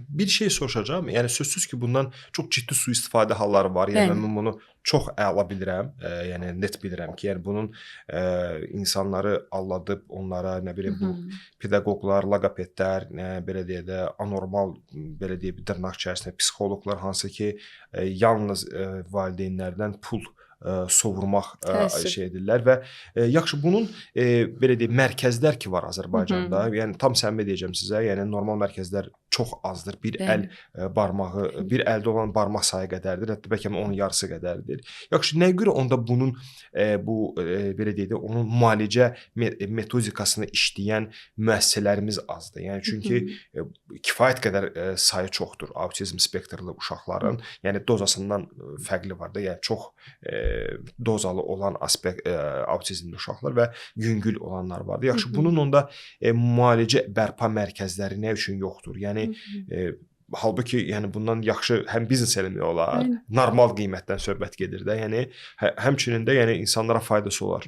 Bir şey soruşacağam. Yəni sözsüz ki, bundan çox ciddi sui-istifadə halları var. Yəni Bəli. mən bunu çox əla bilirəm. Yəni net bilirəm ki, yəni bunun insanları aldadıb onlara nə Hı bilim hı. bu pedaqoqlar, loqopedlər, belə deyə də anormal belə deyə bir dırnaq içərisində psixoloqlar hansı ki, yalnız valideynlərdən pul sovurmaq Təəssüf. şey edirlər və yaxşı bunun belə deyək mərkəzlər ki var Hı hı. Azərbaycanda, yəni tam səmimi deyəcəm sizə, yəni normal mərkəzlər çox azdır. Bir əl Bəli. barmağı, bir əldə olan barmaq sayı qədərdir, hətta bəlkə onun yarısı qədərdir. Yaxşı, nəyə görə onda bunun bu belə deyək də onun müalicə metodikasını işləyən müəssisələrimiz azdır. Yəni Hı çünki hı. kifayət qədər sayı çoxdur autizm spektrli uşaqların. Yəni dozasından fərqli var da, yəni çox dozalı olan autizmli uşaqlar və yüngül olanlar vardır. Hı Yaxşı, hı. bunun onda müalicə bərpa mərkəzləri nə üçün yoxdur? Yəni Hı hı. halbuki yəni bundan yaxşı həm biznes eləmək olar, Aynen. normal qiymətdən söhbət gedir də. Yəni həmçinin də yəni insanlara faydası olar.